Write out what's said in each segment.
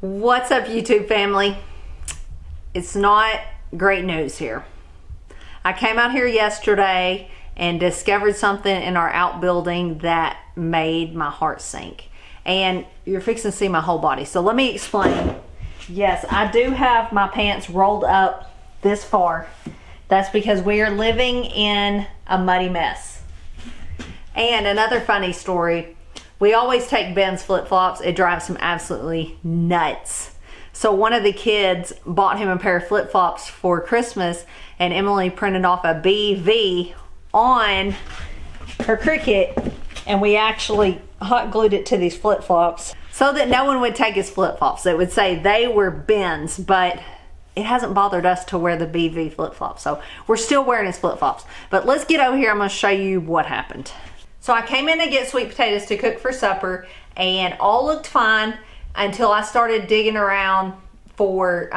What's up, YouTube family? It's not great news here. I came out here yesterday and discovered something in our outbuilding that made my heart sink. And you're fixing to see my whole body. So let me explain. Yes, I do have my pants rolled up this far. That's because we are living in a muddy mess. And another funny story, we always take Ben's flip-flops. It drives him absolutely nuts. So one of the kids bought him a pair of flip-flops for Christmas, and Emily printed off a BV on her Cricut, and we actually hot glued it to these flip-flops so that no one would take his flip-flops. It would say they were Ben's, but it hasn't bothered us to wear the BV flip-flops. So we're still wearing his flip-flops. But let's get over here. I'm going to show you what happened. So I came in to get sweet potatoes to cook for supper, and all looked fine until I started digging around for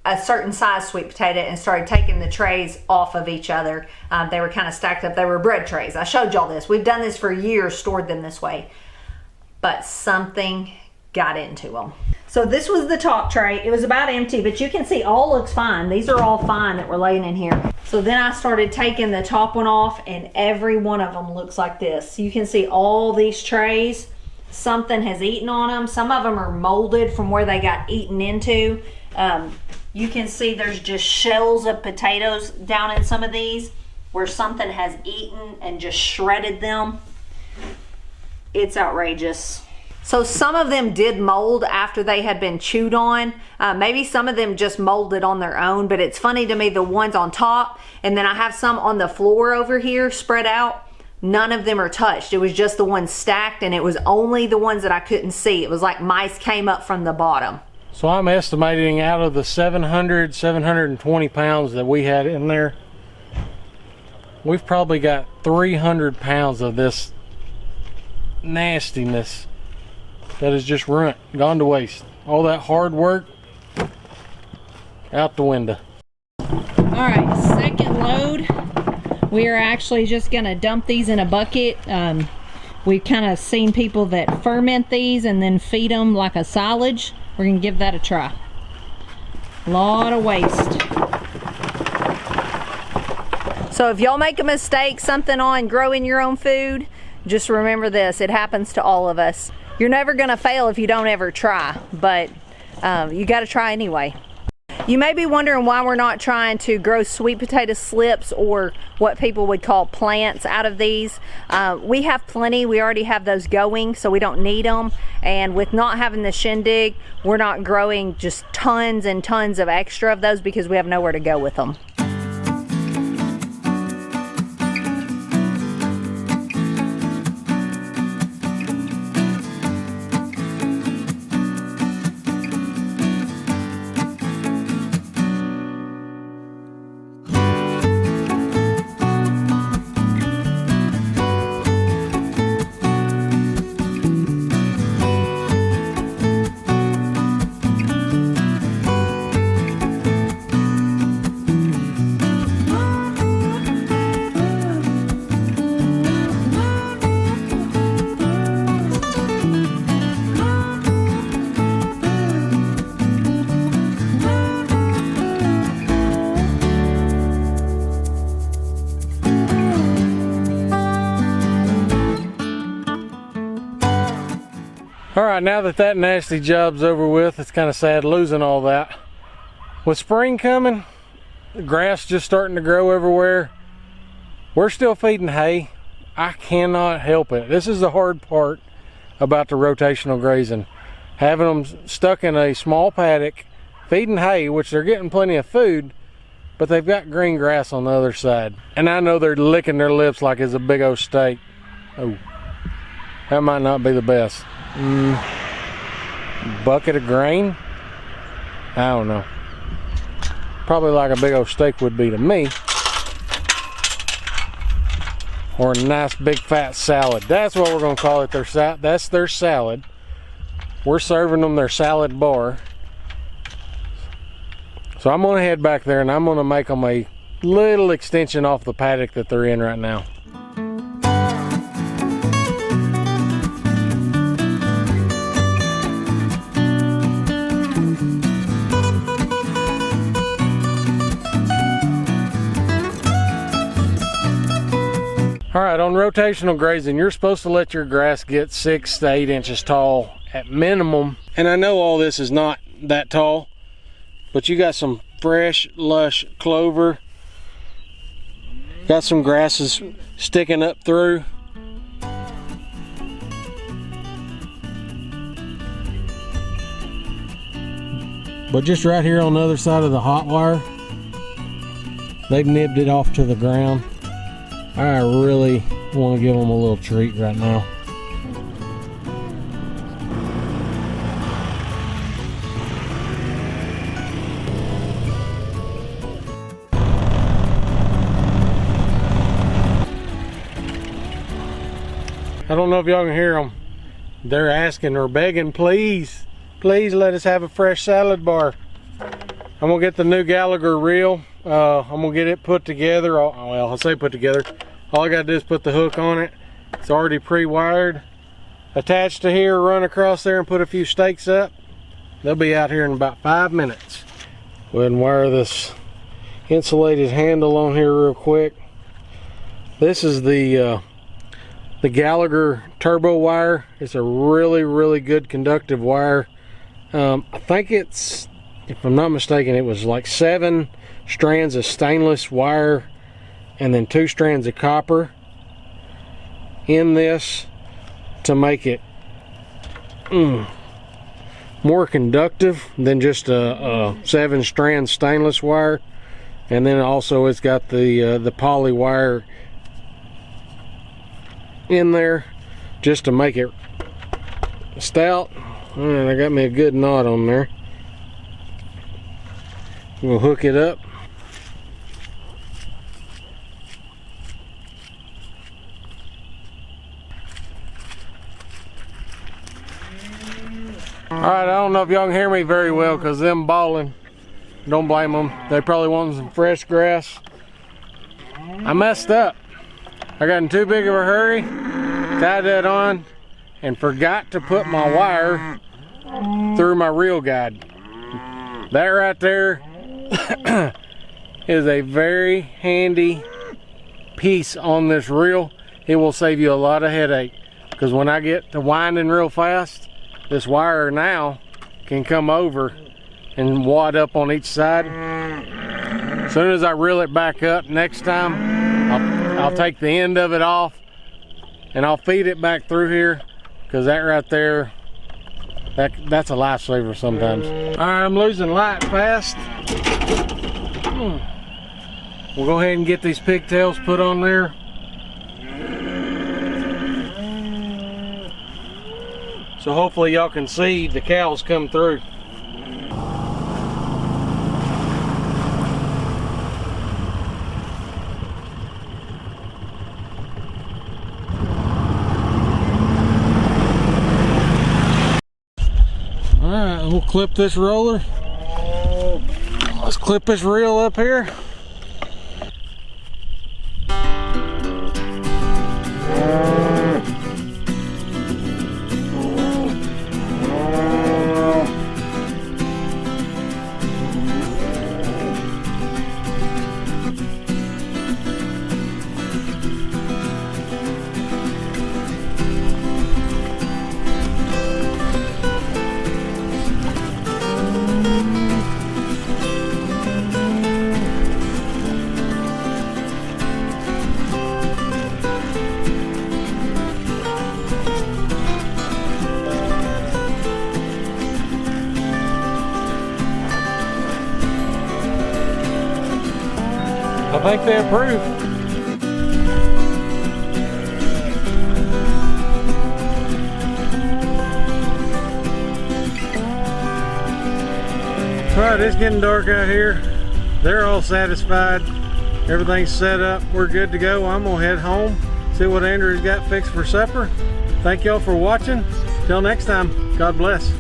a certain size sweet potato and started taking the trays off of each other. They were kind of stacked up. They were bread trays. I showed y'all this. We've done this for years, stored them this way. But something got into them. So this was the top tray. It was about empty, but you can see all looks fine. These are all fine that were laying in here. So then I started taking the top one off, and every one of them looks like this. You can see all these trays. Something has eaten on them. Some of them are molded from where they got eaten into. You can see there's just shells of potatoes down in some of these where something has eaten and just shredded them. It's outrageous. So some of them did mold after they had been chewed on. Maybe some of them just molded on their own, but it's funny to me, the ones on top, and then I have some on the floor over here spread out. None of them are touched. It was just the ones stacked, and it was only the ones that I couldn't see. It was like mice came up from the bottom. So I'm estimating out of the 720 pounds that we had in there, we've probably got 300 pounds of this nastiness that is just ruined, gone to waste. All that hard work out the window. All right, second load. We are actually just gonna dump these in a bucket. We've kind of seen people that ferment these and then feed them like a silage. We're gonna give that a try. A lot of waste. So if y'all make a mistake, something on growing your own food, just remember this, it happens to all of us. You're never gonna fail if you don't ever try, but you gotta try anyway. You may be wondering why we're not trying to grow sweet potato slips or what people would call plants out of these. We have plenty. We already have those going, so we don't need them. And with not having the shindig, we're not growing just tons and tons of extra of those because we have nowhere to go with them. Alright, now that that nasty job's over with, it's kind of sad losing all that. With spring coming, the grass just starting to grow everywhere. We're still feeding hay. I cannot help it. This is the hard part about the rotational grazing. Having them stuck in a small paddock, feeding hay, which they're getting plenty of food, but they've got green grass on the other side. And I know they're licking their lips like it's a big old steak. Oh, that might not be the best. Bucket of grain? I don't know. Probably like a big old steak would be to me. Or a nice big fat salad. That's what we're going to call it. That's their salad. We're serving them their salad bar. So I'm going to head back there and I'm going to make them a little extension off the paddock that they're in right now. All right, on rotational grazing, you're supposed to let your grass get 6 to 8 inches tall at minimum. And I know all this is not that tall, but you got some fresh, lush clover. Got some grasses sticking up through. But just right here on the other side of the hot wire, they've nibbed it off to the ground. I really want to give them a little treat right now. I don't know if y'all can hear them. They're asking or begging, please, please let us have a fresh salad bar. I'm gonna get the new Gallagher reel. I'm gonna get it put together. Well, I'll say put together. All I gotta do is put the hook on it. It's already pre-wired. Attached to here, run across there and put a few stakes up. They'll be out here in about 5 minutes. Go ahead and wire this insulated handle on here real quick. This is the Gallagher turbo wire. It's a really, really good conductive wire. I think it's, if I'm not mistaken, it was like 7 strands of stainless wire and then 2 strands of copper in this to make it more conductive than just a 7-strand stainless wire. And then also it's got the poly wire in there just to make it stout. And I got me a good knot on there. We'll hook it up. Alright, I don't know if y'all can hear me very well because them bawling. Don't blame them. They probably want some fresh grass. I messed up. I got in too big of a hurry, tied that on, and forgot to put my wire through my reel guide. That right there is a very handy piece on this reel. It will save you a lot of headache because when I get to winding real fast, this wire now can come over and wad up on each side. As soon as I reel it back up next time, I'll take the end of it off and I'll feed it back through here because that right there, that's a lifesaver sometimes. All right, I'm losing light fast. We'll go ahead and get these pigtails put on there. So hopefully y'all can see the cows come through. Alright, we'll clip this roller. Let's clip this reel up here. I think they approve. Alright, it's getting dark out here. They're all satisfied. Everything's set up. We're good to go. I'm gonna head home, see what Andrew's got fixed for supper. Thank y'all for watching. Till next time, God bless.